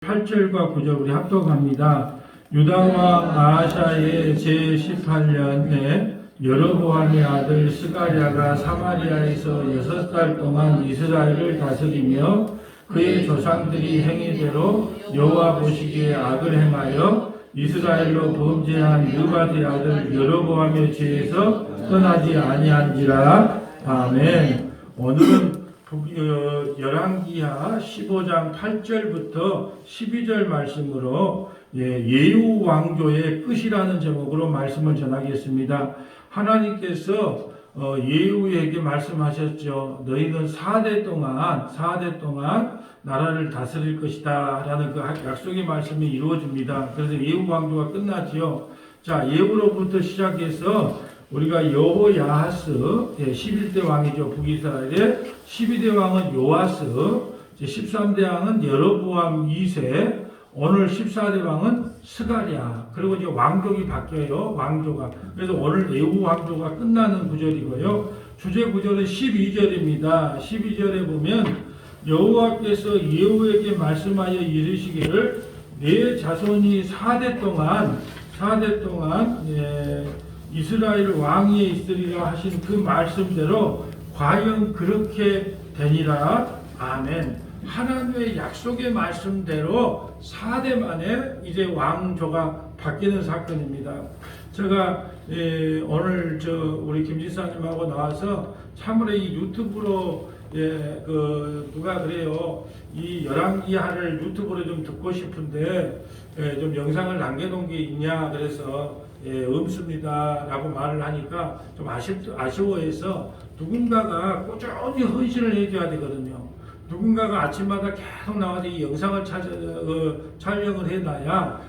8절과 9절 우리 합독합니다. 유다왕 아하샤의 제18년에 여로보암의 아들 스가랴가 사마리아에서 6달 동안 이스라엘을 다스리며 그의 조상들이 행위대로 여호와 보시기에 악을 행하여 이스라엘로 범죄한 느바의 아들 여로보암의 죄에서 떠나지 아니한지라. 아멘. 오늘은 열왕기하 15장 8절부터 12절 말씀으로 예후 왕조의 끝이라는 제목으로 말씀을 전하겠습니다. 하나님께서 예후에게 말씀하셨죠. 너희는 4대 동안 나라를 다스릴 것이다 라는 그 약속의 말씀이 이루어집니다. 그래서 예후 왕조가 끝나지요. 자, 예후로부터 시작해서 우리가 여호야하스 11대 왕이죠. 북이스라엘의 12대 왕은 요아스, 13대 왕은 여로보암 2세, 오늘 14대 왕은 스가랴. 그리고 이제 왕족이 바뀌어요. 왕조가. 그래서 오늘 예후 왕조가 끝나는 구절이고요. 주제 구절은 12절입니다. 12절에 보면 여호와께서 예후에게 말씀하여 이르시기를 내 자손이 4대 동안 이스라엘 왕위에 있으리라 하신 그 말씀대로 과연 그렇게 되니라. 아멘. 하나님의 약속의 말씀대로 4대 만에 이제 왕조가 바뀌는 사건입니다. 제가 오늘 우리 김지사님하고 나와서 참으로 이 유튜브로 누가 그래요. 이 열왕기하를 유튜브로 좀 듣고 싶은데 좀 영상을 남겨놓은 게 있냐 그래서 없습니다 라고 말을 하니까 좀 아쉬워해서 누군가가 꾸준히 헌신을 해줘야 되거든요. 누군가가 아침마다 계속 나와서 이 영상을 촬영을 해놔야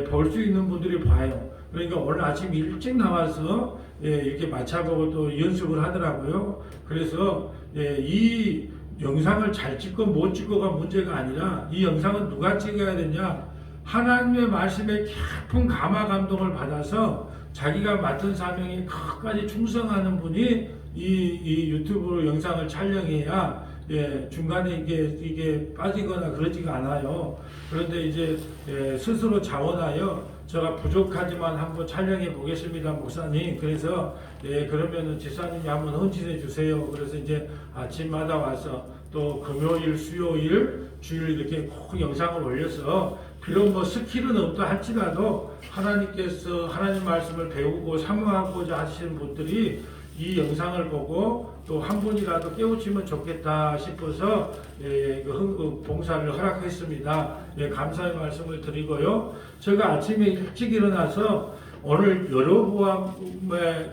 볼 수 있는 분들이 봐요. 그러니까 오늘 아침 일찍 나와서 이렇게 맞춰보고 또 연습을 하더라고요. 그래서 이 영상을 잘 찍고 못 찍고가 문제가 아니라 이 영상은 누가 찍어야 되냐? 하나님의 말씀에 깊은 감화 감동을 받아서 자기가 맡은 사명에 끝까지 충성하는 분이 이 유튜브 영상을 촬영해야 중간에 이게 빠지거나 그러지가 않아요. 그런데 이제 스스로 자원하여 제가 부족하지만 한번 촬영해 보겠습니다, 목사님. 그래서 그러면은 지사님이 한번 헌신해 주세요. 그래서 이제 아침마다 와서 또 금요일, 수요일, 주일 이렇게 꼭 영상을 올려서 비록 뭐 스킬은 없다 할지라도 하나님께서 하나님 말씀을 배우고 사모하고자 하시는 분들이 이 영상을 보고 또 한 분이라도 깨우치면 좋겠다 싶어서 봉사를 허락했습니다. 감사의 말씀을 드리고요. 제가 아침에 일찍 일어나서 오늘 여로보암의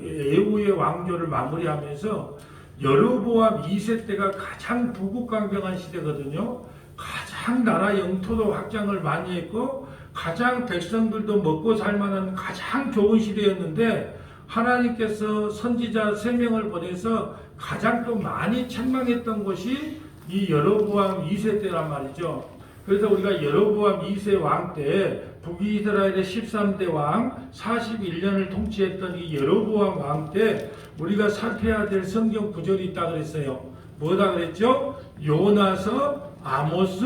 예후의 왕조를 마무리하면서 여로보암 2세 때가 가장 부국강병한 시대거든요. 가장 나라 영토도 확장을 많이 했고 가장 백성들도 먹고 살만한 가장 좋은 시대였는데 하나님께서 선지자 3명을 보내서 가장 또 많이 책망했던 것이 이 여로보암 2세 때란 말이죠. 그래서 우리가 여로보암 2세 왕 때 북이스라엘의 13대 왕 41년을 통치했던 이 여로보암 왕 때 우리가 살펴야 될 성경 구절이 있다 그랬어요. 뭐다 그랬죠? 요나서, 아모스,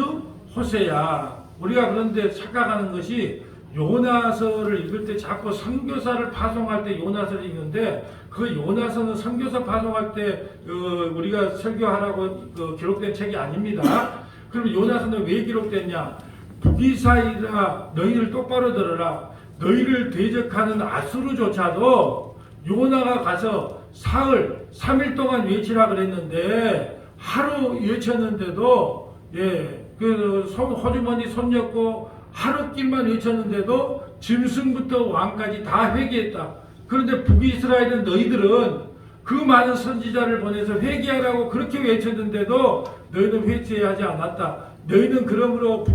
호세야. 우리가 그런데 착각하는 것이 요나서를 읽을 때 자꾸 선교사를 파송할 때 요나서를 읽는데 그 요나서는 선교사 파송할 때 우리가 설교하라고 기록된 책이 아닙니다. 그럼 요나서는 왜 기록됐냐? 북이스라엘아 너희를 똑바로 들어라. 너희를 대적하는 아수르조차도 요나가 가서 사흘 3일 동안 외치라 그랬는데 하루 외쳤는데도 그 호주머니 손 엮고 하루길만 외쳤는데도 짐승부터 왕까지 다 회개했다. 그런데 북이스라엘은 너희들은 그 많은 선지자를 보내서 회개하라고 그렇게 외쳤는데도 너희는 회개하지 않았다. 너희는 그러므로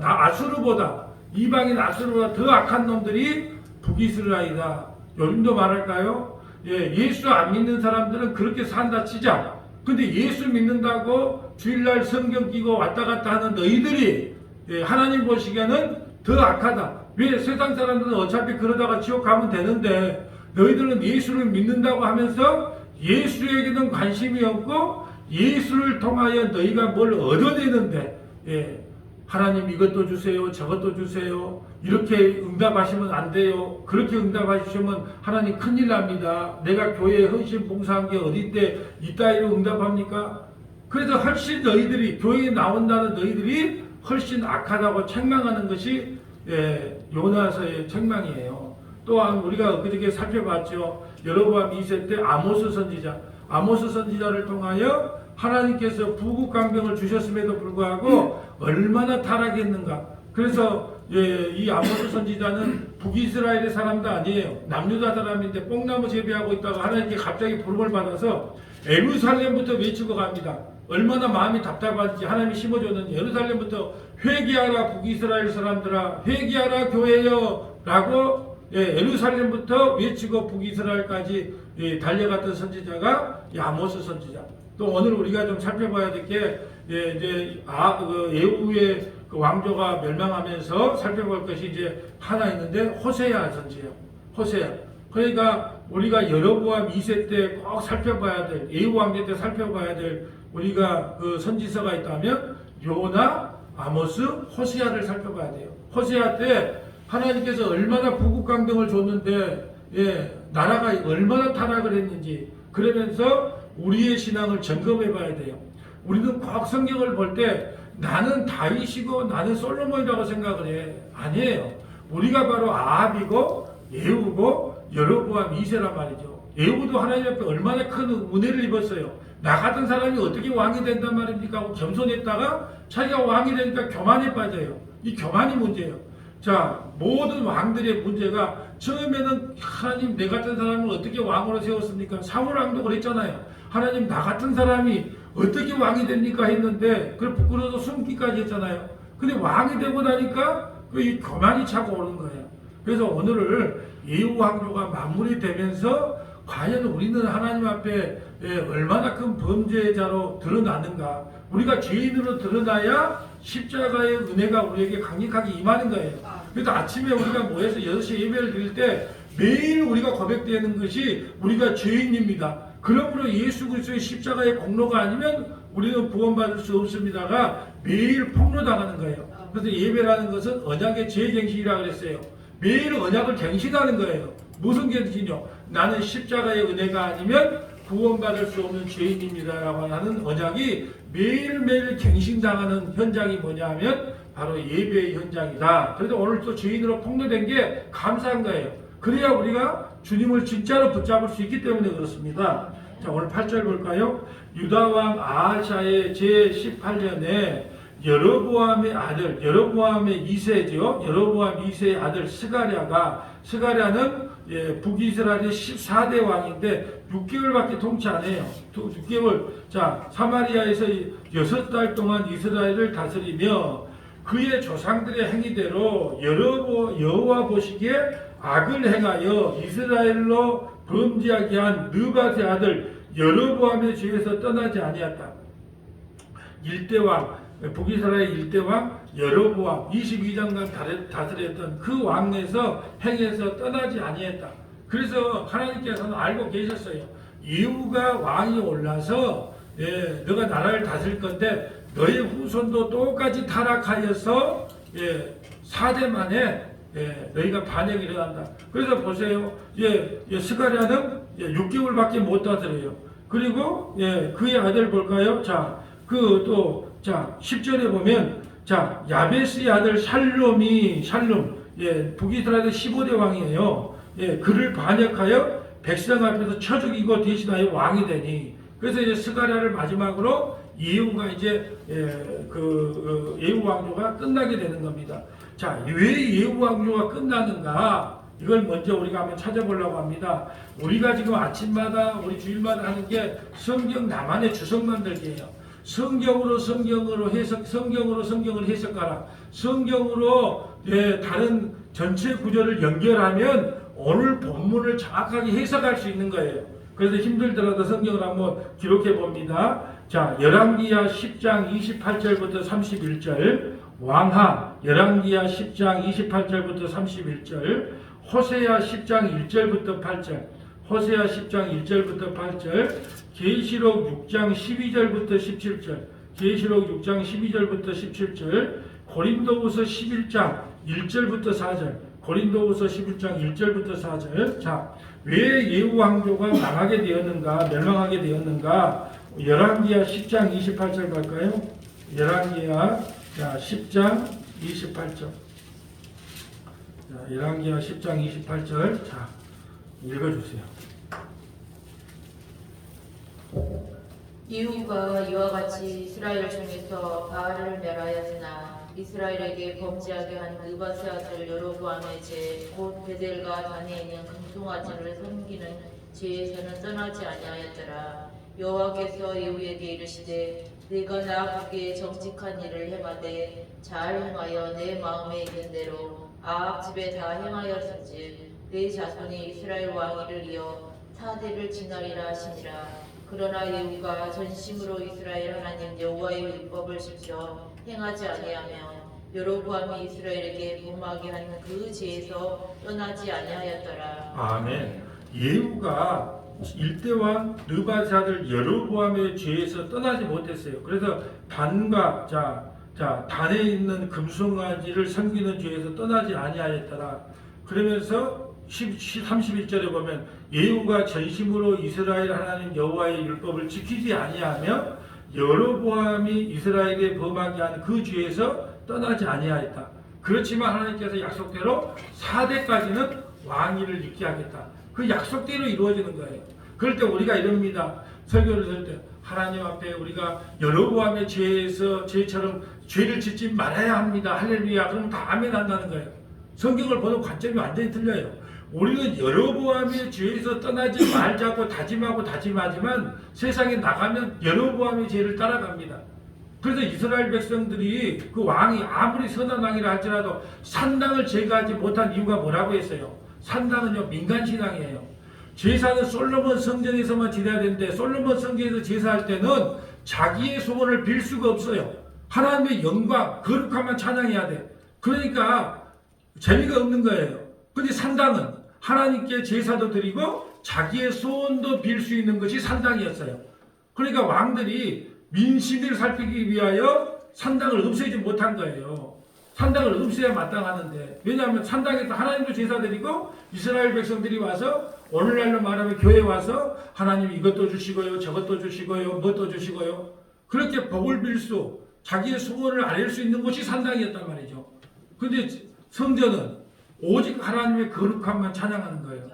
아수르보다 이방인 아수르보다 더 악한 놈들이 북이스라엘이다. 요즘도 말할까요? 예수 안 믿는 사람들은 그렇게 산다 치자. 근데 예수 믿는다고 주일날 성경 끼고 왔다 갔다 하는 너희들이 하나님 보시기에는 더 악하다. 왜? 세상 사람들은 어차피 그러다가 지옥 가면 되는데 너희들은 예수를 믿는다고 하면서 예수에게는 관심이 없고 예수를 통하여 너희가 뭘 얻어내는데 하나님 이것도 주세요, 저것도 주세요. 이렇게 응답하시면 안 돼요. 그렇게 응답하시면 하나님 큰일 납니다. 내가 교회에 헌신 봉사한 게 어딘데 이따위로 응답합니까? 그래서 훨씬 너희들이 교회에 나온다는 너희들이 훨씬 악하다고 책망하는 것이 요나서의 책망이에요. 또한 우리가 그저께 살펴봤죠. 여로보암 2세 때 아모스 선지자를 통하여 하나님께서 부국강병을 주셨음에도 불구하고 얼마나 타락했는가. 그래서 이 아모스 선지자는 북이스라엘의 사람도 아니에요. 남유다 사람인데 뽕나무 재배하고 있다가 하나님께 갑자기 부름을 받아서 예루살렘부터 외치고 갑니다. 얼마나 마음이 답답한지 하나님이 심어줬는지 예루살렘부터 회개하라 북이스라엘 사람들아, 회개하라 교회여 라고 예루살렘부터 외치고 북이스라엘까지 달려갔던 선지자가 아모스 선지자. 또 오늘 우리가 좀 살펴봐야 될 게 이제 예후의 그 왕조가 멸망하면서 살펴볼 것이 이제 하나 있는데 호세아 선지예요. 호세아. 그러니까 우리가 여로보암 2세 때 꼭 살펴봐야 될, 예후 왕조 때 살펴봐야 될 우리가 그 선지서가 있다면 요나, 아모스, 호세아를 살펴봐야 돼요. 호세아 때 하나님께서 얼마나 부국강병을 줬는데 나라가 얼마나 타락을 했는지 그러면서 우리의 신앙을 점검해 봐야 돼요. 우리는 꼭 성경을 볼 때 나는 다윗이고 나는 솔로몬이라고 생각을 해. 아니에요. 우리가 바로 아합이고 예후고 여로보암 2세란 말이죠. 예후도 하나님 앞에 얼마나 큰 은혜를 입었어요. 나 같은 사람이 어떻게 왕이 된단 말입니까? 하고 겸손했다가 자기가 왕이 되니까 교만에 빠져요. 이 교만이 문제예요. 자, 모든 왕들의 문제가 처음에는 하나님 내 같은 사람을 어떻게 왕으로 세웠습니까? 사울 왕도 그랬잖아요. 하나님 나 같은 사람이 어떻게 왕이 됩니까? 했는데 그걸 부끄러워서 숨기까지 했잖아요. 근데 왕이 되고 나니까 그 교만이 차고 오는 거예요. 그래서 오늘을 예후 왕조가 마무리되면서 과연 우리는 하나님 앞에 얼마나 큰 범죄자로 드러나는가. 우리가 죄인으로 드러나야 십자가의 은혜가 우리에게 강력하게 임하는 거예요. 그래서 아침에 우리가 모여서 6시 예배를 드릴 때 매일 우리가 고백되는 것이 우리가 죄인입니다. 그러므로 예수 그리스도의 십자가의 공로가 아니면 우리는 구원받을 수 없습니다가 매일 폭로당하는 거예요. 그래서 예배라는 것은 언약의 재갱신이라고 그랬어요. 매일 언약을 갱신하는 거예요. 무슨 갱신이요? 나는 십자가의 은혜가 아니면 구원받을 수 없는 죄인입니다라고 하는 언약이 매일매일 갱신당하는 현장이 뭐냐 하면 바로 예배의 현장이다. 그래서 오늘 또 죄인으로 폭로된 게 감사한 거예요. 그래야 우리가 주님을 진짜로 붙잡을 수 있기 때문에 그렇습니다. 자, 오늘 8절 볼까요? 유다왕 아하샤의 제18년에 여로보암의 아들, 여로보암의 2세죠. 여로보암 2세의 아들 스가랴는 북이스라엘의 14대 왕인데 6개월밖에 통치 안 해요. 6개월. 자, 사마리아에서 6달 동안 이스라엘을 다스리며 그의 조상들의 행위대로 여호와 보시기에 악을 행하여 이스라엘로 범죄하게 한 느밧의 아들 여로보암의 죄에서 떠나지 아니었다. 북이스라엘 1대왕 여로보암 22장간 다스렸던 그 왕에서 행해서 떠나지 아니했다. 그래서 하나님께서는 알고 계셨어요. 예후가 왕이 올라서 너가 나라를 다스릴 건데 너의 후손도 똑같이 타락하여서 4대 만에 너희가 반역이 일어난다. 그래서 보세요. 스가랴는 6개월밖에 못 다스려요. 그리고 그의 아들 볼까요? 자, 10절에 보면 야베스의 아들 샬룸 북이스라엘 15대 왕이에요. 그를 반역하여 백성 앞에서 쳐 죽이고 대신하여 왕이 되니. 그래서 이제 스가랴를 마지막으로 예후가 이제 예후 왕조가 끝나게 되는 겁니다. 자, 왜 예후 왕조가 끝나는가? 이걸 먼저 우리가 한번 찾아보려고 합니다. 우리가 지금 아침마다 우리 주일마다 하는 게 성경 나만의 주석 만들기예요. 성경으로 성경을 해석하라. 성경으로 다른 전체 구절을 연결하면 오늘 본문을 정확하게 해석할 수 있는 거예요. 그래서 힘들더라도 성경을 한번 기록해 봅니다. 자, 열왕기하 10장 28절부터 31절, 왕하 열왕기하 10장 28절부터 31절, 호세아 10장 1절부터 8절, 호세아 10장 1절부터 8절, 계시록 6장 12절부터 17절, 계시록 6장 12절부터 17절, 고린도후서 11장 1절부터 4절. 고린도후서 11장 1절부터 4절. 자, 왜 예후 왕조가 망하게 되었는가, 멸망하게 되었는가? 열왕기하 10장 28절 갈까요? 열왕기하 10장 28절. 자, 열왕기하 10장 28절. 자, 읽어주세요. 예후가 이와 같이 이스라엘 중에서 바알을 멸하였으나 이스라엘에게 범죄하게 한 느바세 아들 여로보암의 죄 곧 베델과 단에 있는 금송아지를 섬기는 죄에서는 떠나지 아니하였더라. 여호와께서 예후에게 이르시되 네가 나 보기에 정직한 일을 행하되 잘 행하여 내 마음에 있는 대로 아합 집에 다 행하였은즉 내 자손이 이스라엘 왕위를 이어 4대를 지나리라 하시니라. 그러나 예후가 전심으로 이스라엘 하나님 여호와의 율법을 지켜 행하지 아니하며 여로보암이 이스라엘에게 범하게 한 그 죄에서 떠나지 아니하였더라. 아멘. 예후가 일대왕 느바세 아들 여로보암의 죄에서 떠나지 못했어요. 그래서 단과 단에 있는 금송아지를 섬기는 죄에서 떠나지 아니하였더라. 그러면서 31절에 보면 예후가 전심으로 이스라엘 하나님 여호와의 율법을 지키지 아니하며 여로보암이 이스라엘에 범하게 한 그 죄에서 떠나지 아니하였다. 그렇지만 하나님께서 약속대로 4대까지는 왕위를 있게 하겠다. 그 약속대로 이루어지는 거예요. 그럴 때 우리가 이럽니다. 설교를 들 때 하나님 앞에 우리가 여로보암의 죄처럼 죄를 짓지 말아야 합니다. 할렐루야. 그럼 다 아멘 한다는 거예요. 성경을 보는 관점이 완전히 틀려요. 우리는 여로보암의 죄에서 떠나지 말자고 다짐하지만 세상에 나가면 여로보암의 죄를 따라갑니다. 그래서 이스라엘 백성들이 그 왕이 아무리 선한 왕이라 할지라도 산당을 제거하지 못한 이유가 뭐라고 했어요? 산당은요, 민간신앙이에요. 제사는 솔로몬 성전에서만 지내야 되는데 솔로몬 성전에서 제사할 때는 자기의 소원을 빌 수가 없어요. 하나님의 영광, 거룩함만 찬양해야 돼. 그러니까 재미가 없는 거예요. 근데 산당은 하나님께 제사도 드리고 자기의 소원도 빌 수 있는 것이 산당이었어요. 그러니까 왕들이 민심을 살피기 위하여 산당을 없애지 못한 거예요. 산당을 없애야 마땅하는데, 왜냐하면 산당에서 하나님도 제사 드리고 이스라엘 백성들이 와서 오늘날로 말하면 교회에 와서 하나님 이것도 주시고요, 저것도 주시고요, 뭣도 주시고요, 그렇게 복을 빌 수, 자기의 소원을 아릴 수 있는 곳이 산당이었단 말이죠. 근데 성전은 오직 하나님의 거룩함만 찬양하는 거예요.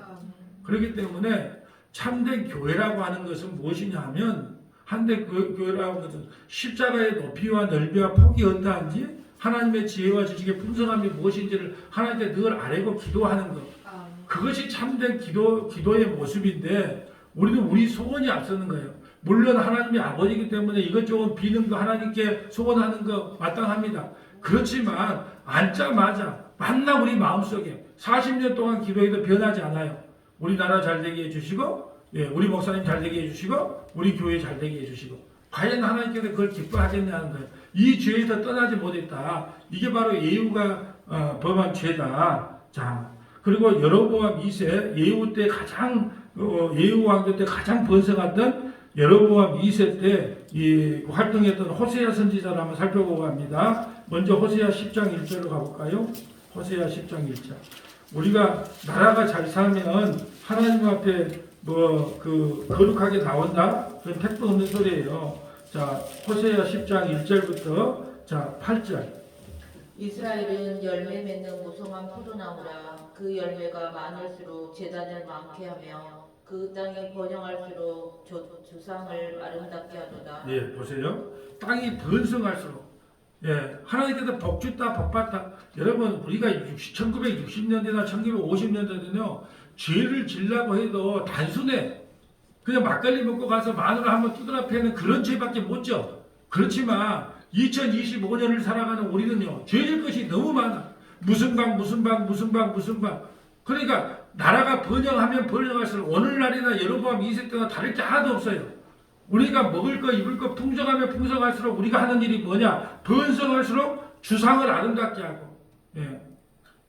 그렇기 때문에 참된 교회라고 하는 것은 무엇이냐 하면, 한대 교회라고 하는 것은 십자가의 높이와 넓이와 폭이 어떠한지, 하나님의 지혜와 지식의 풍성함이 무엇인지를 하나님께 늘 아뢰고 기도하는 것. 그것이 참된 기도의 모습인데, 우리는 우리 소원이 앞서는 거예요. 물론 하나님이 아버지이기 때문에 이것저것 비는 거, 하나님께 소원하는 거 마땅합니다. 그렇지만 앉자마자 만나 우리 마음속에 40년 동안 기도해도 변하지 않아요. 우리나라 잘 되게 해주시고, 우리 목사님 잘 되게 해주시고, 우리 교회 잘 되게 해주시고, 과연 하나님께서 그걸 기뻐하겠냐는 거예요. 이 죄에서 떠나지 못했다. 이게 바로 예후가 범한 죄다. 자, 그리고 여로보암 2세, 예후 때 예후 왕조 때 가장 번성했던 여로보암 2세 때 활동했던 호세아 선지자를 한번 살펴보고 합니다. 먼저 호세아 10장 1절로 가볼까요? 호세아 10장 1절. 우리가 나라가 잘 살면 하나님 앞에 거룩하게 나온다? 그건 택도 없는 소리예요. 자, 호세아 10장 1절부터 8절. 이스라엘은 열매 맺는 무성한 포도나무라. 그 열매가 많을수록 제단을 많게 하며 그 땅이 번영할수록 주상을 아름답게 하도다. 예, 보세요. 땅이 번성할수록, 하나님께서 복 줬다, 복 받다. 여러분, 우리가 1960년대나 1950년대는요, 죄를 지려고 해도 단순해. 그냥 막걸리 먹고 가서 마누라 한번 두드려 패는 그런 죄밖에 못 져. 그렇지만 2025년을 살아가는 우리는요, 죄질 것이 너무 많아. 무슨 방. 그러니까 나라가 번영하면 번영할수록 오늘날이나 여로보암 2세 때와 다를 게 하나도 없어요. 우리가 먹을 거 입을 거 풍성하면 풍성할수록 우리가 하는 일이 뭐냐? 번성할수록 주상을 아름답게 하고.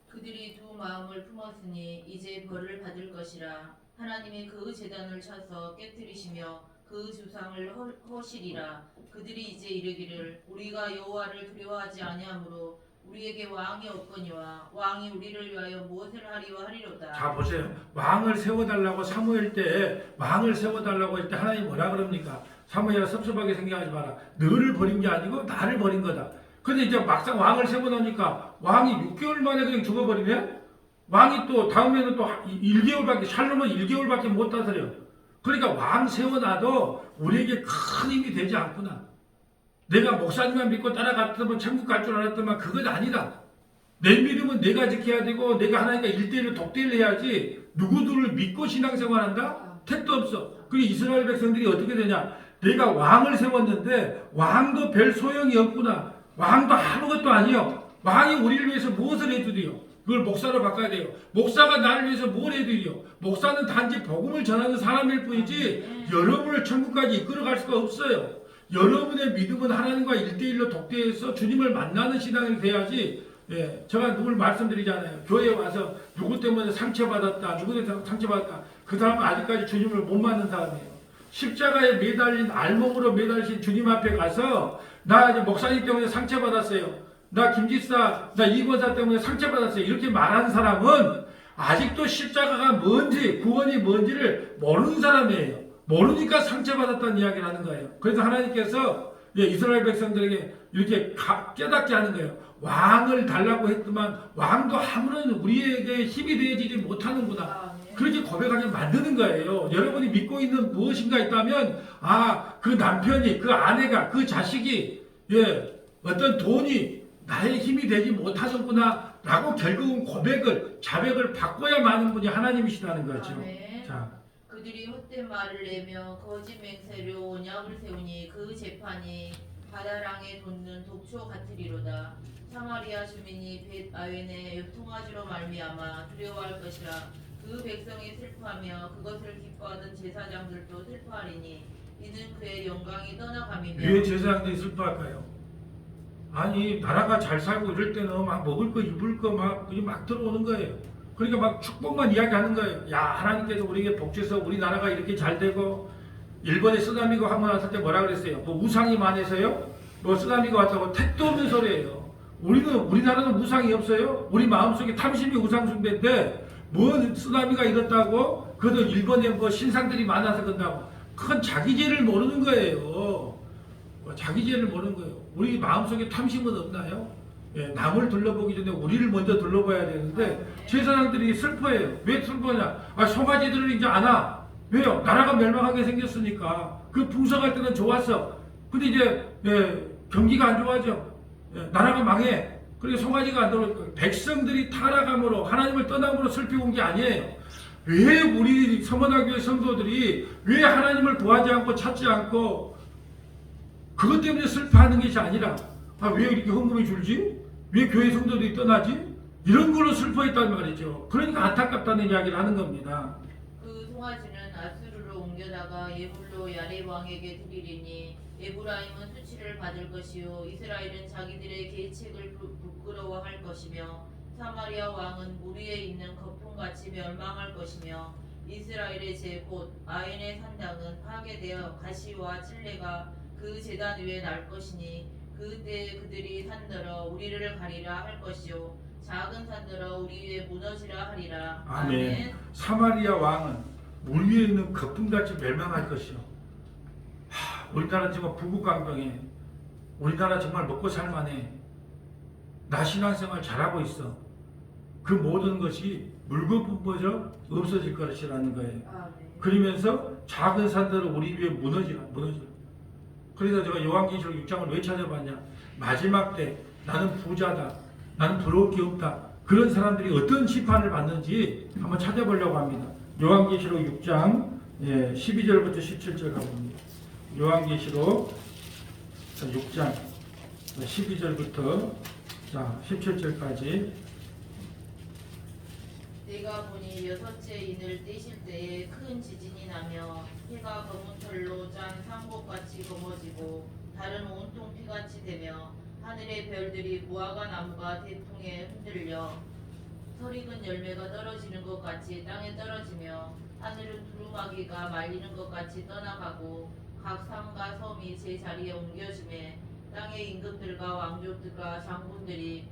그들이 두 마음을 품었으니 이제 벌을 받을 것이라. 하나님이 그 제단을 쳐서 깨뜨리시며 그 주상을 허시리라. 그들이 이제 이르기를 우리가 여호와를 두려워하지 아니하므로 우리에게 왕이 없거니와 왕이 우리를 위하여 무엇을 하리와 하리로다. 자 보세요. 왕을 세워달라고 사무엘 때 왕을 세워달라고 할 때 하나님 뭐라 그럽니까? 사무엘아 섭섭하게 생각하지 마라. 너를 버린 게 아니고 나를 버린 거다. 근데 이제 막상 왕을 세워놓으니까 왕이 6개월 만에 그냥 죽어버리면 왕이 또 다음에는 또 1개월밖에 샬롬은 1개월밖에 못 다스려. 그러니까 왕 세워놔도 우리에게 큰 힘이 되지 않구나. 내가 목사님만 믿고 따라갔더만 천국 갈 줄 알았더만 그건 아니다. 내 믿음은 내가 지켜야 되고 내가 하나님과 1대1로 독대를 해야지 누구들을 믿고 신앙생활한다? 택도 없어. 그게 이스라엘 백성들이 어떻게 되냐? 내가 왕을 세웠는데 왕도 별 소용이 없구나. 왕도 아무것도 아니요. 왕이 우리를 위해서 무엇을 해주리요? 그걸 목사로 바꿔야 돼요. 목사가 나를 위해서 뭘 해드리요? 목사는 단지 복음을 전하는 사람일 뿐이지 여러분을 천국까지 이끌어갈 수가 없어요. 여러분의 믿음은 하나님과 1대1로 독대해서 주님을 만나는 신앙이 돼야지. 예, 제가 누굴 말씀드리잖아요. 교회에 와서 누구 때문에 상처받았다, 누구 때문에 상처받았다. 그 사람은 아직까지 주님을 못 만난 사람이에요. 십자가에 매달린 알몸으로 매달린 주님 앞에 가서 나 이제 목사님 때문에 상처받았어요. 나 김지사, 나 이권사 때문에 상처받았어요. 이렇게 말하는 사람은 아직도 십자가가 뭔지, 구원이 뭔지를 모르는 사람이에요. 모르니까 상처받았다는 이야기를 하는 거예요. 그래서 하나님께서 이스라엘 백성들에게 이렇게 깨닫게 하는 거예요. 왕을 달라고 했지만 왕도 아무런 우리에게 힘이 되어지지 못하는구나. 그렇게 고백하게 만드는 거예요. 여러분이 믿고 있는 무엇인가 있다면 그 남편이, 그 아내가, 그 자식이 어떤 돈이 나의 힘이 되지 못하는구나 라고 결국은 고백을, 자백을 바꿔야 많은 분이 하나님이시라는 거죠. 자. 그들이 헛된 말을 내며 거짓 맹세로 언약을 세우니 그 재판이 바다랑에 돋는 독초 같으리로다. 사마리아 주민이 벳 아웬의 통화지로 말미암아 두려워할 것이라. 그 백성이 슬퍼하며 그것을 기뻐하던 제사장들도 슬퍼하리니 이는 그의 영광이 떠나감이며. 왜 제사장들이 슬퍼할까요? 아니 나라가 잘 살고 이럴 때는 막 먹을 거 입을 거 막 들어오는 거예요. 그러니까 막 축복만 이야기하는 거예요. 야 하나님께서 우리에게 복 주셔서 우리나라가 이렇게 잘 되고. 일본에 쓰나미가 한 번 왔을 때 뭐라 그랬어요? 뭐 우상이 많아서요? 뭐 쓰나미가 왔다고 택도 없는 소리예요. 우리나라는 우상이 없어요? 우리 마음속에 탐심이 우상 숭배인데 뭔 쓰나미가 이렇다고? 그것도 일본에 뭐 신상들이 많아서 그런다고. 그건 자기 죄를 모르는 거예요. 자기 죄를 모르는 거예요. 우리 마음속에 탐심은 없나요? 남을 둘러보기 전에 우리를 먼저 둘러봐야 되는데 제사장들이 슬퍼해요. 왜 슬퍼냐? 송아지들을 이제 안 와. 왜요? 나라가 멸망하게 생겼으니까. 그 풍성할 때는 좋았어. 근데 이제 경기가 안 좋아져. 나라가 망해. 그리고 송아지가 안 들어올. 백성들이 타락함으로 하나님을 떠남으로 슬피고 온 게 아니에요. 왜 우리 서머나교회 성도들이 왜 하나님을 구하지 않고 찾지 않고 그것 때문에 슬퍼하는 것이 아니라 왜 이렇게 헌금이 줄지? 왜 교회 성도들이 떠나지? 이런 걸로 슬퍼했단 말이죠. 그러니까 안타깝다는 이야기를 하는 겁니다. 그 송아지는 아수르로 옮겨다가 예불로 야렙 왕에게 드리리니 에브라임은 수치를 받을 것이요 이스라엘은 자기들의 계책을 부끄러워할 것이며 사마리아 왕은 물 위에 있는 거품같이 멸망할 것이며 이스라엘의 제 곧 아엔의 산당은 파괴되어 가시와 칠레가 그 제단 위에 날 것이니 그때 그들이 산더러 우리를 가리라 할 것이요 작은 산더러 우리 위에 무너지라 하리라. 아멘. 사마리아 왕은 물 위에 있는 거품같이 멸망할 것이요. 우리나라 지금 부국강병해. 우리나라 정말 먹고 살만해. 나 신앙생활 잘하고 있어. 그 모든 것이 물거품 퍼져 없어질 것이라는 거예요. 그러면서 작은 산들은 우리 위에 무너지라. 그래서 제가 요한계시록 6장을 왜 찾아봤냐? 마지막 때 나는 부자다. 나는 부러울 게 없다. 그런 사람들이 어떤 심판을 받는지 한번 찾아보려고 합니다. 요한계시록 6장 12절부터 17절 가봅니다. 요한계시록 6장 12절부터 17절까지. 내가 보니 여섯째 인을 떼실 때에 큰 지진이 나며 해가 검은 털로 짠 상복같이 검어지고 달은 온통 피같이 되며 하늘의 별들이 무화과 나무가 대풍에 흔들려 설익은 열매가 떨어지는 것 같이 땅에 떨어지며 하늘은 두루마기가 말리는 것 같이 떠나가고 각 산과 섬이 제 자리에 옮겨지매 땅의 임금들과 왕족들과 장군들이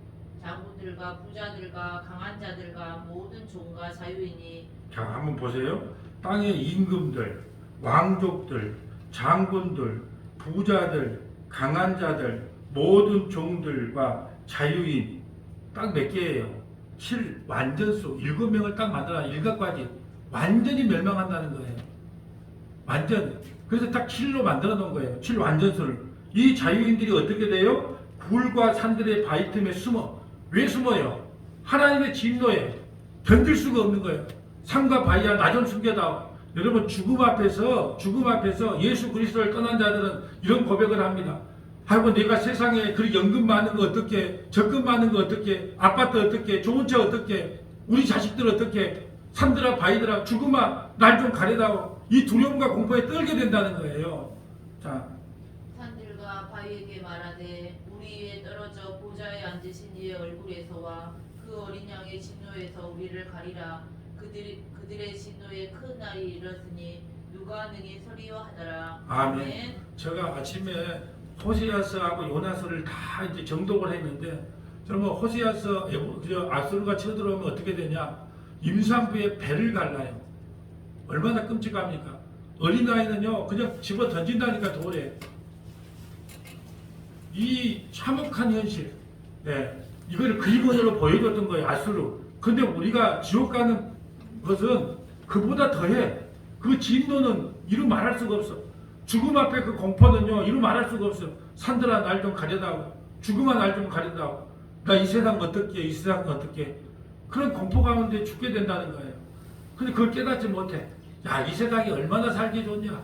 종들과 부자들과 강한 자들과 모든 종과 자유인이 자, 한번 보세요. 땅의 임금들, 왕족들, 장군들, 부자들, 강한 자들, 모든 종들과 자유인 딱 몇 개예요? 7 완전수 7명을 딱 만들어 일각까지 완전히 멸망한다는 거예요. 완전. 그래서 딱 7로 만들어 놓은 거예요. 7 완전수를. 이 자유인들이 어떻게 돼요? 굴과 산들의 바위 틈에 숨어. 왜 숨어요? 하나님의 진노에 견딜 수가 없는 거예요. 산과 바위야 나 좀 숨겨다오. 여러분 죽음 앞에서 예수 그리스도를 떠난 자들은 이런 고백을 합니다. 아이고 내가 세상에 그 연금 많은 거 어떻게, 적금 많은 거 어떻게, 아파트 어떻게, 좋은 차 어떻게, 우리 자식들 어떻게, 산들아 바위들아 죽음아 날 좀 가려다오. 이 두려움과 공포에 떨게 된다는 거예요. 자, 산들과 바위에게 말하되 우리 위에 떨어져 보좌에 앉으신 이의 얼굴에서와 그 어린 양의 진노에서 우리를 가리라. 그들의 진노에 큰 날이 이르렀으니 누가 능히 서리요 하더라. 아멘. 제가 아침에 호세아서하고 요나서를 다 이제 정독을 했는데, 저는 뭐 호세아서 아수르가 쳐들어오면 어떻게 되냐? 임산부의 배를 갈라요. 얼마나 끔찍합니까? 어린아이는요 그냥 집어 던진다니까 돌에. 이 참혹한 현실, 이거를 그림으로 보여줬던 거예요. 아수르. 근데 우리가 지옥 가는 것은 그보다 더해. 그 진노는 이루 말할 수가 없어. 죽음 앞에 그 공포는요 이루 말할 수가 없어. 산들아 날 좀 가려다오. 죽음아 날 좀 가려다오. 나 이 세상 어떻게, 이 세상 어떻게. 그런 공포 가운데 죽게 된다는 거예요. 근데 그걸 깨닫지 못해. 야, 이 세상이 얼마나 살기 좋냐.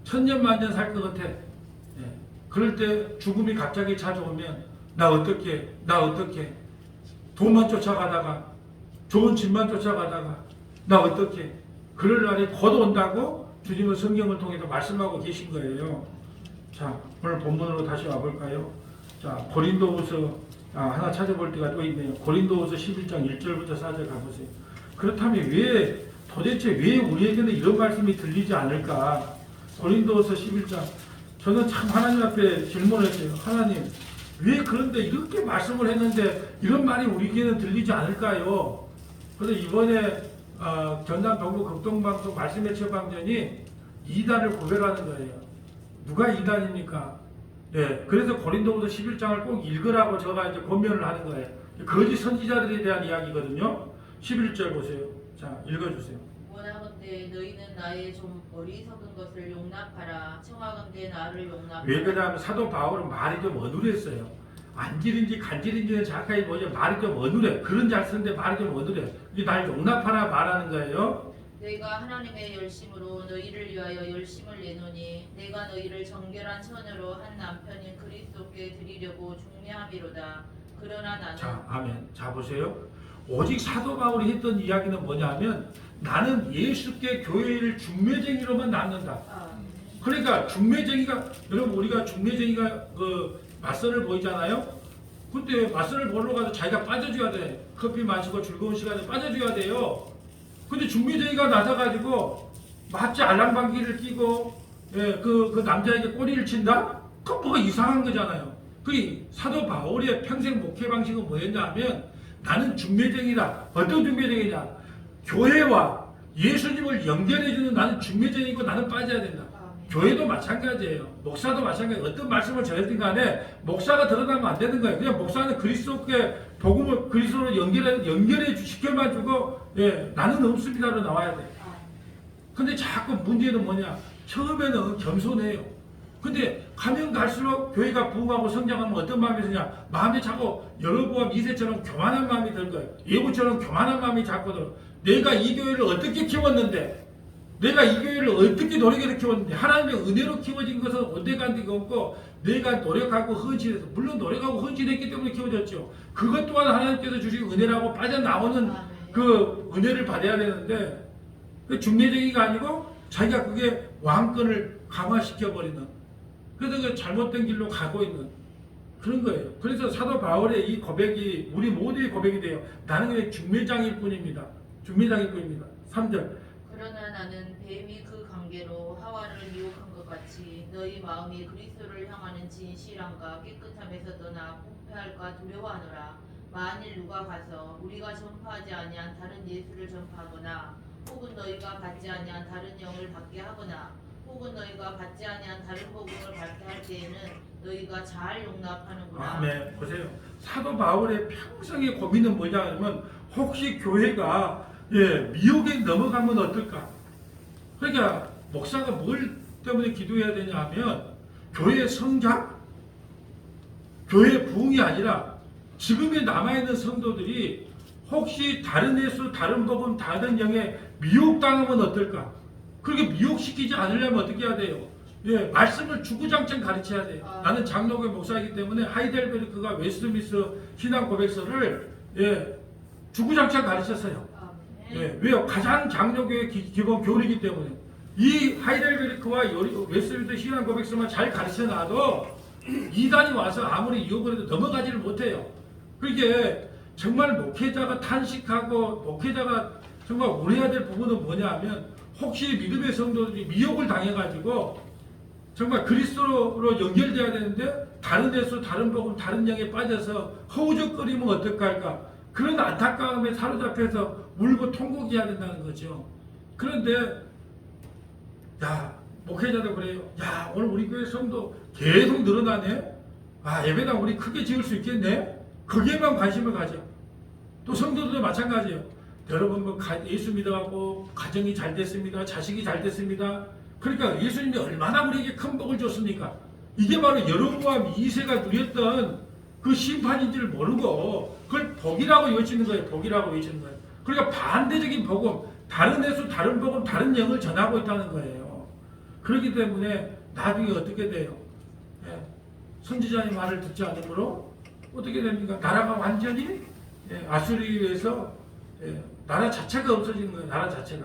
천년 만년 살 것 같아. 그럴 때 죽음이 갑자기 찾아오면 나 어떻게 돈만 쫓아가다가, 좋은 집만 쫓아가다가 나 어떻게, 그럴 날이 곧 온다고 주님은 성경을 통해서 말씀하고 계신 거예요. 자, 오늘 본문으로 다시 와볼까요? 자, 고린도후서 하나 찾아볼 때가 또 있네요. 고린도후서 11장 1절부터 4절 가보세요. 그렇다면 도대체 왜 우리에게는 이런 말씀이 들리지 않을까? 고린도후서 11장. 저는 참 하나님 앞에 질문했어요. 하나님, 왜 그런데 이렇게 말씀을 했는데 이런 말이 우리에게는 들리지 않을까요? 그래서 이번에 전남 동부 극동방송 말씀의 처방전이 이단을 구별하는 거예요. 누가 이단입니까? 그래서 고린도후서 11장을 꼭 읽으라고 제가 이제 권면을 하는 거예요. 거짓 선지자들에 대한 이야기거든요. 11절 보세요. 자, 읽어주세요. 원하건대 너희는 나의 좀 어리석은 것을 용납하라. 청하건대 나를 용납하라. 왜 그러냐면 사도 바울은 말이 좀 어눌했어요. 안질인지 간질인지는 정확하게 뭐죠? 말이 좀 어눌해. 그런 잘 쓰는데 말이 좀 어눌해. 이게 날 용납하라 말하는 거예요. 내가 하나님의 열심으로 너희를 위하여 열심을 내노니 내가 너희를 정결한 처녀로 한 남편인 그리스도께 드리려고 중매함이로다. 그러나 나는 자, 아멘. 자, 보세요. 오직 사도 바울이 했던 이야기는 뭐냐면 나는 예수께 교회를 중매쟁이로만 남는다. 그러니까 중매쟁이가, 여러분 우리가 중매쟁이가 그 맞선을 보이잖아요. 근데 맞선을 보러 가서 자기가 빠져줘야 돼. 커피 마시고 즐거운 시간에 빠져줘야 돼요. 근데 중매쟁이가 나서가지고 마치 알랑방귀를 끼고 그 남자에게 꼬리를 친다? 그건 뭐가 이상한 거잖아요. 그 사도 바울의 평생 목회 방식은 뭐였냐면 나는 중매쟁이다. 어떤 중매쟁이냐? 교회와 예수님을 연결해주는 나는 중매쟁이고 나는 빠져야 된다. 교회도 마찬가지예요. 목사도 마찬가지예요. 어떤 말씀을 전했든 간에 목사가 드러나면 안 되는 거예요. 그냥 목사는 그리스도께 복음을 그리스도로 시켜만 주고 나는 없습니다로 나와야 돼. 근데 자꾸 문제는 뭐냐? 처음에는 겸손해요. 근데 가면 갈수록 교회가 부흥하고 성장하면 어떤 마음이 드냐? 마음이 자꾸 여로보암 2세처럼 교만한 마음이 들 거예요. 예후처럼 교만한 마음이 자꾸 들어. 내가 이 교회를 어떻게 키웠는데, 내가 이 교회를 어떻게 노력해서 키웠는데, 하나님의 은혜로 키워진 것은 온데간데가 없고 내가 노력하고 헌신해서, 물론 노력하고 헌신했기 때문에 키워졌죠. 그것 또한 하나님께서 주신 은혜라고 빠져나오는 그 은혜를 받아야 되는데, 그 중매쟁이가 아니고 자기가 그게 왕권을 강화시켜버리는, 그래서 그 잘못된 길로 가고 있는 그런 거예요. 그래서 사도 바울의 이 고백이 우리 모두의 고백이 돼요. 나는 그냥 중매장일 뿐입니다. 중매장일 뿐입니다. 3절. 그러나 나는 뱀이 그 관계로 하와를 미혹한 것 같이 너희 마음이 그리스도를 향하는 진실함과 깨끗함에서 떠나 부패할까 두려워하노라. 만일 누가 가서 우리가 전파하지 아니한 다른 예수를 전파하거나 혹은 너희가 받지 아니한 다른 영을 받게 하거나 혹은 너희가 받지 아니한 다른 복음을 받게 할 때에는 너희가 잘 용납하는구나. 아멘. 보세요. 사도 바울의 평생의 고민은 뭐냐면 혹시 교회가 미혹에 넘어가면 어떨까? 그러니까 목사가 뭘 때문에 기도해야 되냐 하면 교회 성장, 교회 부흥이 아니라 지금에 남아있는 성도들이 혹시 다른 예수, 다른 복음, 다른 영에 미혹당하면 어떨까? 그렇게 미혹시키지 않으려면 어떻게 해야 돼요? 말씀을 주구장창 가르쳐야 돼요. 나는 장로교 목사이기 때문에 하이델베르크가 웨스트민스터 신앙 고백서를 주구장창 가르쳤어요. 왜요? 가장 장로교의 기본 교리이기 때문에 이 하이델베르크와 웨스트민스터 신앙 고백서만 잘 가르쳐놔도 이단이 와서 아무리 유혹을 해도 넘어가지를 못해요. 그게 정말 목회자가 탄식하고 목회자가 정말 우려해야 될 부분은 뭐냐 하면 혹시 믿음의 성도들이 미혹을 당해가지고 정말 그리스도로 연결돼야 되는데 다른 데서 다른 복음 다른 영에 빠져서 허우적거리면 어떨까 할까 그런 안타까움에 사로잡혀서 울고 통곡해야 된다는 거죠. 그런데 목회자도 그래요. 오늘 우리 교회 성도 계속 늘어나네. 예배당 우리 크게 지을 수 있겠네. 거기에만 관심을 가져. 또 성도들도 마찬가지예요. 여러분 예수 믿어갖고 가정이 잘 됐습니다. 자식이 잘 됐습니다. 그러니까 예수님이 얼마나 우리에게 큰 복을 줬습니까? 이게 바로 여로보암 2세가 누렸던 그 심판인지를 모르고 그걸 복이라고 외치는 거예요. 복이라고 외치는 거예요. 그러니까 반대적인 복음, 다른 예수, 다른 복음, 다른 영을 전하고 있다는 거예요. 그렇기 때문에 나중에 어떻게 돼요? 선지자의 말을 듣지 않으므로 어떻게 됩니까? 나라가 완전히 아수리에서 나라 자체가 없어지는 거예요. 나라 자체가.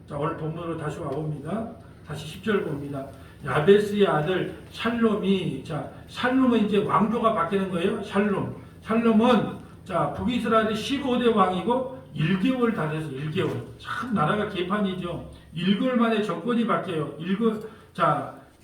자, 오늘 본문으로 다시 와봅니다. 다시 10절 봅니다. 야베스의 아들 샬롬이 샬롬은 이제 왕조가 바뀌는 거예요. 샬롬은 북이스라엘의 15대 왕이고 1개월 다 돼서 1개월. 참 나라가 개판이죠. 1개월 만에 정권이 바뀌어요.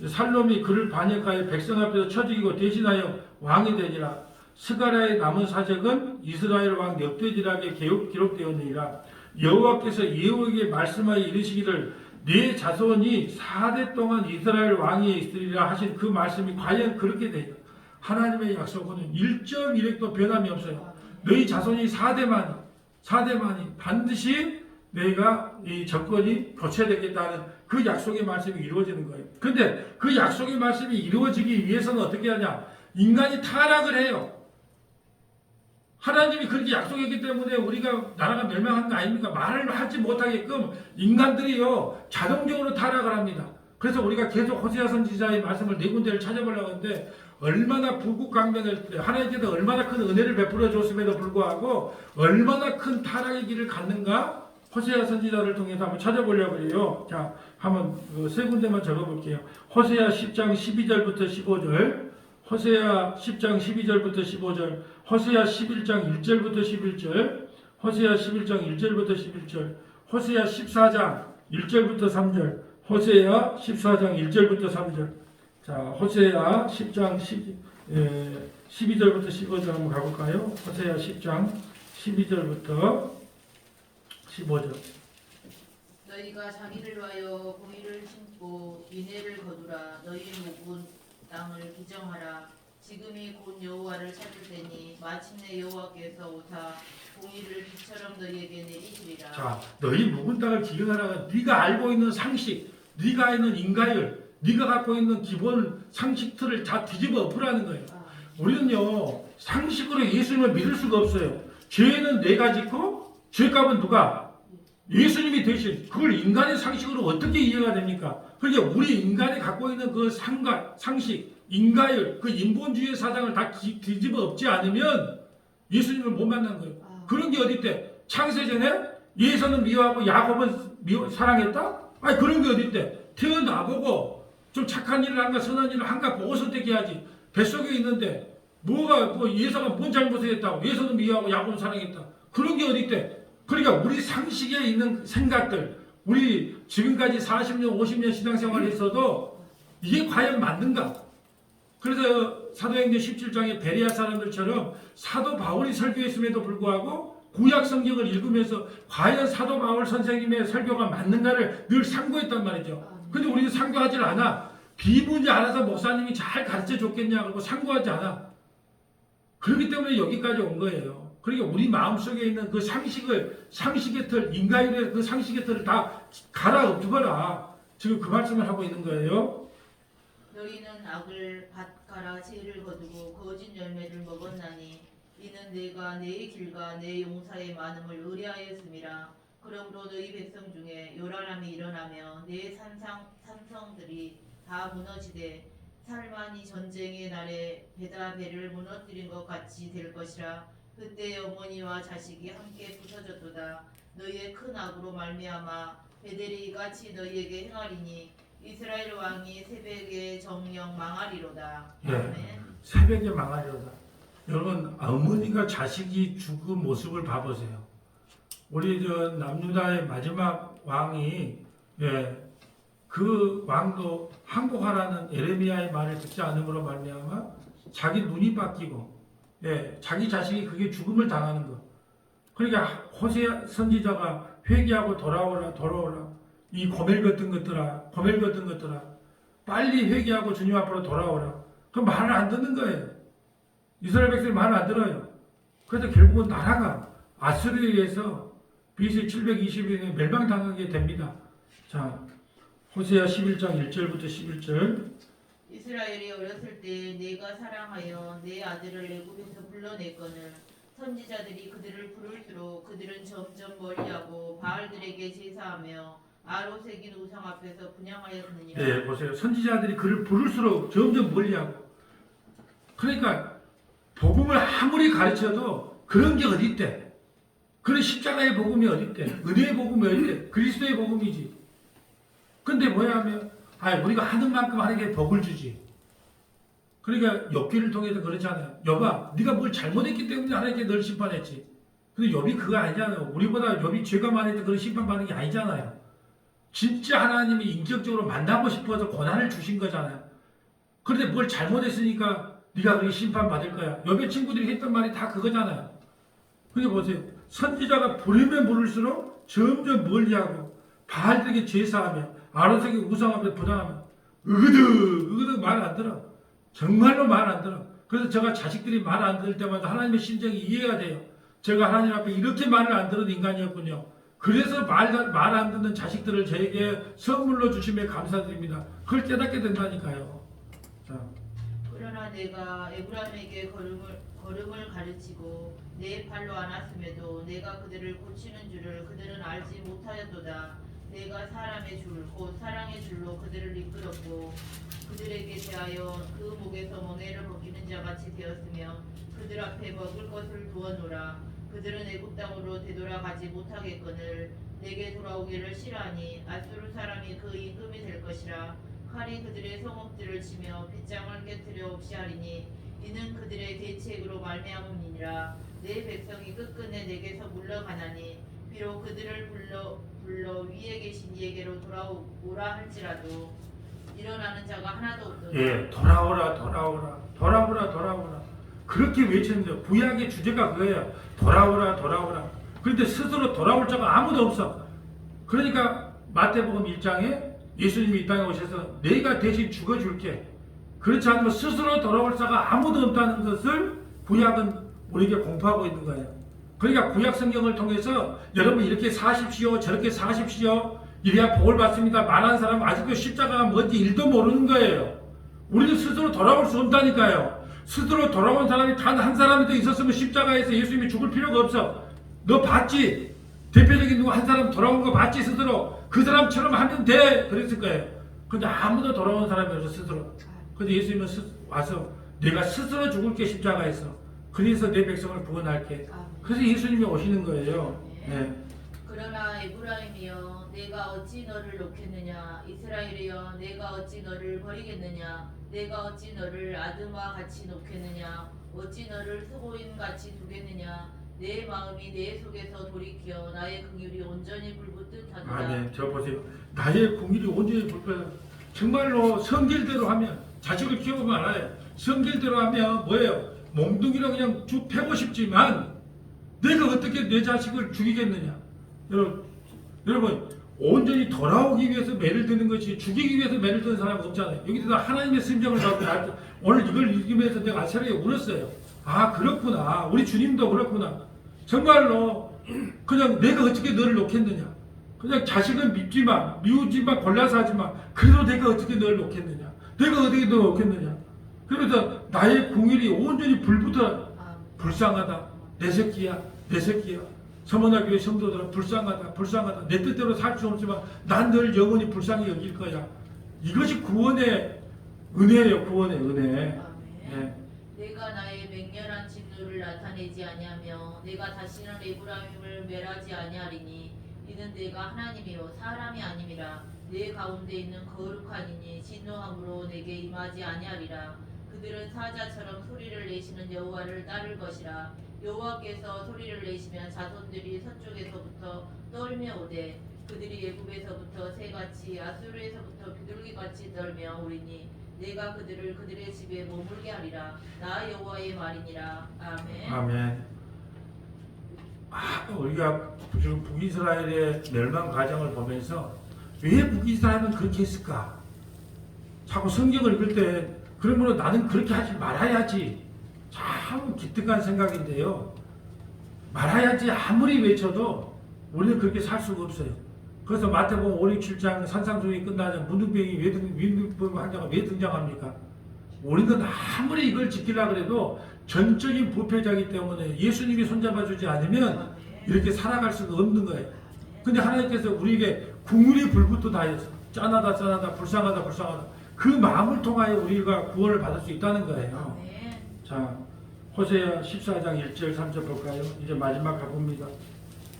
샬롬이 그를 반역하여 백성 앞에서 처죽이고 대신하여 왕이 되니라. 스가랴의 남은 사적은 이스라엘 왕 엽대지락에 기록되었느니라. 여호와께서 예후에게 말씀하여 이르시기를 네 자손이 4대 동안 이스라엘 왕이 있으리라 하신 그 말씀이 과연 그렇게 되냐. 하나님의 약속은 1.1획도 변함이 없어요. 너희 자손이 4대만이 반드시 너희가 이 정권이 교체되겠다는 그 약속의 말씀이 이루어지는 거예요. 그런데 그 약속의 말씀이 이루어지기 위해서는 어떻게 하냐. 인간이 타락을 해요. 하나님이 그렇게 약속했기 때문에 우리가 나라가 멸망한 거 아닙니까? 말을 하지 못하게끔 인간들이요 자동적으로 타락을 합니다. 그래서 우리가 계속 호세아 선지자의 말씀을 네 군데를 찾아보려고 하는데 얼마나 불국강명을 하나님께서 얼마나 큰 은혜를 베풀어 줬음에도 불구하고 얼마나 큰 타락의 길을 갔는가 호세아 선지자를 통해서 한번 찾아보려고 해요. 자, 한번 세 군데만 적어볼게요. 호세아 10장 12절부터 15절, 호세아 10장 12절부터 15절, 호세아 11장 1절부터 11절, 호세아 11장 1절부터 11절, 호세아 14장 1절부터 3절, 호세아 14장 1절부터 3절. 자, 호세아 10장 12절부터 15절 한번 가볼까요? 호세아 10장 12절부터 15절. 너희가 자기를 위하여 공의를 심고 인애를 거두라. 너희 묵은 땅을 기정하라. 지금이 곧 여호와를 찾을 때니 마침내 여호와께서 오사 공의를 비처럼 너희에게 내리시리라. 자, 너희 묵은 땅을 기정하라. 네가 알고 있는 상식, 네가 아는 인가율, 네가 갖고 있는 기본 상식들을 다 뒤집어 엎으라는 거예요. 우리는요 상식으로 예수님을 믿을 수가 없어요. 죄는 내가 짓고 죄값은 누가? 예수님이 대신. 그걸 인간의 상식으로 어떻게 이해가 됩니까? 그러니까 우리 인간이 갖고 있는 그 상식, 인가율, 그 인본주의 사상을 다 뒤집어 엎지 않으면 예수님을 못 만난 거예요. 그런 게 어디 있대? 창세전에 예서는 미워하고 야곱은 사랑했다? 아니 그런 게 어디 있대? 태어나보고 좀 착한 일을 한가 선한 일을 한가 보고 선택해야지. 뱃속에 있는데 예서가 뭔 잘못을 했다고 예서는 미워하고 야곱은 사랑했다. 그런 게 어디 있대? 그러니까 우리 상식에 있는 생각들, 우리 지금까지 40년 50년 신앙생활을 했어도 이게 과연 맞는가? 그래서 사도행전 17장의 베레아 사람들처럼 사도 바울이 설교했음에도 불구하고 구약 성경을 읽으면서 과연 사도 바울 선생님의 설교가 맞는가를 늘 상고했단 말이죠. 근데 우리는 상고하지 않아. 비문이 알아서 목사님이 잘 가르쳐 줬겠냐 그러고 상고하지 않아. 그렇기 때문에 여기까지 온 거예요. 그러니까 우리 마음속에 있는 그 상식의 틀, 인간의 그 상식의 틀을 다 갈아엎어라. 지금 그 말씀을 하고 있는 거예요. 너희는 악을 밭가라 죄를 거두고 거짓 열매를 먹었나니 이는 내가 내 길과 내 용사의 많음을 의뢰하였음이라. 그러므로 너희 백성 중에 요란함이 일어나며 내 산성들이 다 무너지되 살만이 전쟁의 날에 베다 배를 무너뜨린 것 같이 될 것이라. 그때 어머니와 자식이 함께 부서졌도다. 너희의 큰 악으로 말미암아 베델이 이같이 너희에게 행하리니 이스라엘 왕이 새벽에 정령 망하리로다. 아멘. 새벽에 망하리로다. 여러분 어머니가 자식이 죽은 모습을 봐보세요. 우리 남유다의 마지막 왕이 그 왕도 항복하라는 예레미야의 말을 듣지 않음으로 말미암아 자기 눈이 바뀌고 자기 자식이 그게 죽음을 당하는 거. 그러니까 호세아 선지자가 회개하고 돌아오라. 이 고멜 같은 것들아 빨리 회개하고 주님 앞으로 돌아오라. 그 말을 안 듣는 거예요. 이스라엘 백성이 말을 안 들어요. 그래서 결국은 나라가 아수르에 의해서 BC 720년에 멸망당하게 됩니다. 자, 호세아 11장 1절부터 11절. 이스라엘이 어렸을 때 내가 사랑하여 내 아들을 애굽에서 불러냈거늘 선지자들이 그들을 부를수록 그들은 점점 멀리하고 바알들에게 제사하며 아로 새긴 우상 앞에서 분향하였느니라. 네, 보세요. 선지자들이 그를 부를수록 점점 멀리하고. 그러니까 복음을 아무리 가르쳐도 그런 게 어디 있대? 그런 십자가의 복음이 어디 있대? 은혜의 복음이 어디 있대? 그리스도의 복음이지. 근데 뭐야 하면 우리가 하는 만큼 하는 게 복을 주지. 그러니까 욥기를 통해서 그렇잖아요. 욥아, 네가 뭘 잘못했기 때문에 하나님께 널 심판했지. 근데 욥이 그거 아니잖아요. 우리보다 욥이 죄가 많으니까 그런 심판받는 게 아니잖아요. 진짜 하나님이 인격적으로 만나고 싶어서 고난을 주신 거잖아요. 그런데 뭘 잘못했으니까 네가 그렇게 심판받을 거야. 욥의 친구들이 했던 말이 다 그거잖아요. 그러니까 보세요. 선지자가 부르면 부를수록 점점 멀리하고 바알들에게 제사하며 아론색의 우상 앞에 부당하며 으그득 말 안 들어. 정말로 말 안 들어. 그래서 제가 자식들이 말 안 들을 때마다 하나님의 심정이 이해가 돼요. 제가 하나님 앞에 이렇게 말을 안 들은 인간이었군요. 그래서 말 안 듣는 자식들을 저에게 선물로 주심에 감사드립니다. 그걸 깨닫게 된다니까요. 자. 그러나 내가 에브라임에게 걸음을 가르치고 내 팔로 안았음에도 내가 그들을 고치는 줄을 그들은 알지 못하였도다. 내가 사람의 줄, 곧 사랑의 줄로 그들을 이끌었고 그들에게 대하여 그 목에서 멍에를 벗기는 자같이 되었으며 그들 앞에 먹을 것을 두어놓으라. 그들은 애굽 땅으로 되돌아가지 못하겠거늘 내게 돌아오기를 싫어하니 아수르 사람이 그 임금이 될 것이라. 칼이 그들의 성읍들을 치며 빗장을 깨뜨려 없이 하리니 이는 그들의 계책으로 말미암음이니라. 내 백성이 끝끝내 내게서 물러가나니 비록 그들을 불러 위에 계신 이에게로 돌아오라 할지라도 일어나는 자가 하나도 없도다. 돌아오라. 그렇게 외쳤는데 구약의 주제가 그거예요. 돌아오라. 그런데 스스로 돌아올 자가 아무도 없어. 그러니까 마태복음 1장에 예수님이 이 땅에 오셔서 내가 대신 죽어줄게. 그렇지 않으면 스스로 돌아올 자가 아무도 없다는 것을 구약은 우리에게 공포하고 있는 거예요. 그러니까 구약 성경을 통해서 여러분 이렇게 사십시오, 저렇게 사십시오, 이래야 복을 받습니다 말하는 사람은 아직도 십자가가 뭔지 일도 모르는 거예요. 우리는 스스로 돌아올 수 없다니까요. 스스로 돌아온 사람이 단 한 사람이 더 있었으면 십자가에서 예수님이 죽을 필요가 없어. 너 봤지? 대표적인 누구 한 사람 돌아온 거 봤지? 스스로 그 사람처럼 하면 돼 그랬을 거예요. 근데 아무도 돌아온 사람이 없어 스스로. 근데 예수님은 와서 내가 스스로 죽을게 십자가에서. 그래서 내 백성을 구원할게. 그래서 예수님이 오시는 거예요. 네. 그러나 에브라임이여 내가 어찌 너를 놓겠느냐. 이스라엘이여 내가 어찌 너를 버리겠느냐. 내가 어찌 너를 아드마 같이 놓겠느냐. 어찌 너를 스고임같이 두겠느냐. 내 마음이 내 속에서 돌이켜 나의 긍휼이 온전히 불붙듯하도다. 네. 저 보세요. 나의 긍휼이 온전히 불붙듯. 정말로 성질대로 하면 자식을 키우면 알아요. 성질대로 하면 뭐예요? 몽둥이로 그냥 쭉 패고 싶지만 내가 어떻게 내 자식을 죽이겠느냐? 여러분 온전히 돌아오기 위해서 매를 드는 것이 죽이기 위해서 매를 드는 사람은 없잖아요. 여기서 하나님의 심정을 갖고 오늘 이걸 읽으면서 내가 아차리에 울었어요. 아 그렇구나. 우리 주님도 그렇구나. 정말로 그냥 내가 어떻게 너를 놓겠느냐. 그냥 자식은 밉지만 미우지만 골라서 하지만 그래도 내가 어떻게 너를 놓겠느냐. 내가 어떻게 너를 놓겠느냐. 그래서 나의 궁일이 온전히 불붙어 불쌍하다. 내 새끼야. 내 새끼야. 서문화교회 성도들은 불쌍하다. 내 뜻대로 살 수 없지만 난 널 영원히 불쌍히 여길 거야. 이것이 구원의 은혜예요. 구원의 은혜. 네. 내가 나의 맹렬한 진노를 나타내지 아니하며 내가 다시는 에브라임을 멸하지 아니하리니 이는 내가 하나님이요 사람이 아님이라. 내 가운데 있는 거룩하니니 진노함으로 내게 임하지 아니하리라. 그들은 사자처럼 소리를 내시는 여호와를 따를 것이라. 여호와께서 소리를 내시면 자손들이 서쪽에서부터 떨며 오되 그들이 애굽에서부터 새같이 아수르에서부터 비둘기같이 떨며 오리니 내가 그들을 그들의 집에 머물게 하리라. 나 여호와의 말이니라. 아멘. 아멘. 우리가 지금 북이스라엘의 멸망 과정을 보면서 왜 북이스라엘은 그렇게 했을까? 자꾸 성경을 읽을 때 그러므로 나는 그렇게 하지 말아야지. 참 기특한 생각인데요. 말아야지 아무리 외쳐도 우리는 그렇게 살 수가 없어요. 그래서 마태복음 5, 6, 7장 산상수훈이 끝나면 문둥병이 문둥병 환자가 왜 등장합니까? 우리는 아무리 이걸 지키려고 해도 전적인 부패자이기 때문에 예수님이 손잡아주지 않으면 이렇게 살아갈 수가 없는 거예요. 근데 하나님께서 우리에게 궁율이 불붙어 다해서 짠하다 불쌍하다 그 마음을 통하여 우리가 구원을 받을 수 있다는 거예요. 자, 호세아 14장 1절 3절 볼까요? 이제 마지막 가봅니다.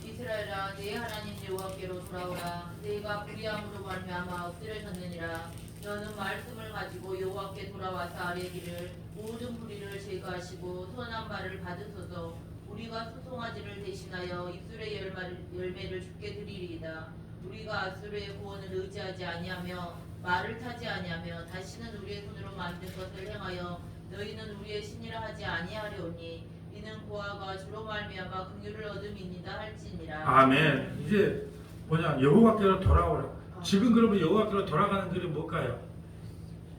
이스라엘아 내 하나님 여호와께로 돌아오라. 내가 불의함으로 말미암아 엎드려졌느니라. 너는 말씀을 가지고 여호와께 돌아와서 아뢰기를 모든 불의를 제거하시고 선한 말을 받으소서. 우리가 소송아지를 대신하여 입술의 열매를 주께 드리리이다. 우리가 아수르의 구원을 의지하지 아니하며 말을 타지 아니하며 다시는 우리의 손으로 만든 것을 행하여 너희는 우리의 신이라 하지 아니하려니 이는 고아가 주로 말미암아 긍휼을 얻음이니이다 할지니라. 아멘. 이제 여호와께로 돌아오라. 지금 그러면 여호와께로 돌아가는 길이 뭘까요?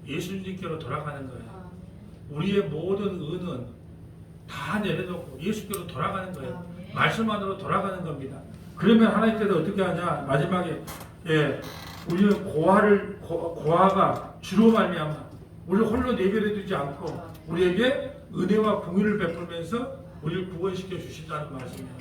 예수님께로 돌아가는 거예요. 우리의 모든 은은 다 내려놓고 예수께로 돌아가는 거예요. 말씀 안으로 돌아가는 겁니다. 그러면 하나님께서 어떻게 하냐? 마지막에 우리는 고아가 주로 말미암아 우리를 홀로 내버려 두지 않고 우리에게 은혜와 공의를 베풀면서 우리를 구원시켜 주신다는 말씀이에요.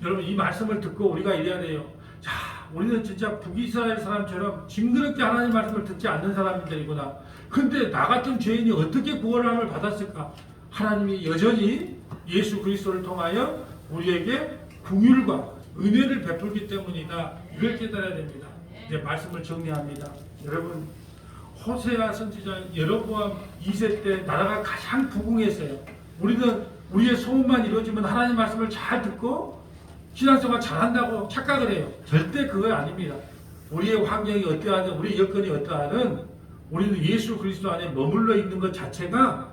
여러분 이 말씀을 듣고 우리가 이래야 돼요. 자, 우리는 진짜 북이스라엘 사람처럼 징그럽게 하나님 말씀을 듣지 않는 사람들이구나. 근데 나 같은 죄인이 어떻게 구원함을 받았을까? 하나님이 여전히 예수 그리스도를 통하여 우리에게 긍휼과 은혜를 베풀기 때문이다. 이걸 깨달아야 됩니다. 이제 말씀을 정리합니다. 여러분 호세아 선지자 여로보암 2세 때 나라가 가장 부흥했어요. 우리는 우리의 소원만 이루어지면 하나님 말씀을 잘 듣고 신앙생활 잘한다고 착각을 해요. 절대 그거 아닙니다. 우리의 환경이 어떠하든 우리의 여건이 어떠하든 우리는 예수 그리스도 안에 머물러 있는 것 자체가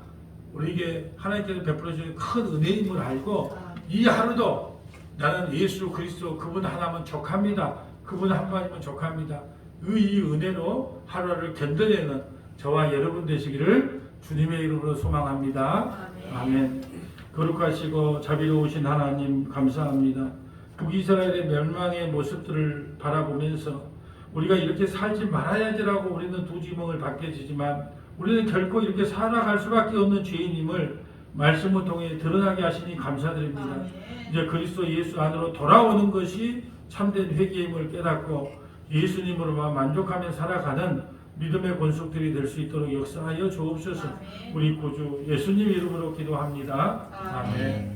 우리에게 하나님께서 베풀어 주신 큰 은혜임을 알고 이 하루도 나는 예수 그리스도 그분 하나면 족합니다. 그분 한 분이면 족합니다. 이 은혜로 하루를 견뎌내는 저와 여러분 되시기를 주님의 이름으로 소망합니다. 아멘. 거룩하시고 자비로우신 하나님 감사합니다. 북이스라엘의 멸망의 모습들을 바라보면서 우리가 이렇게 살지 말아야지라고 우리는 두지멍을 받게 되지만 우리는 결코 이렇게 살아갈 수밖에 없는 죄인임을 말씀을 통해 드러나게 하시니 감사드립니다. 이제 그리스도 예수 안으로 돌아오는 것이 참된 회개임을 깨닫고 예수님으로만 만족하며 살아가는 믿음의 권속들이 될 수 있도록 역사하여 주옵소서. 우리 구주 예수님 이름으로 기도합니다. 아멘.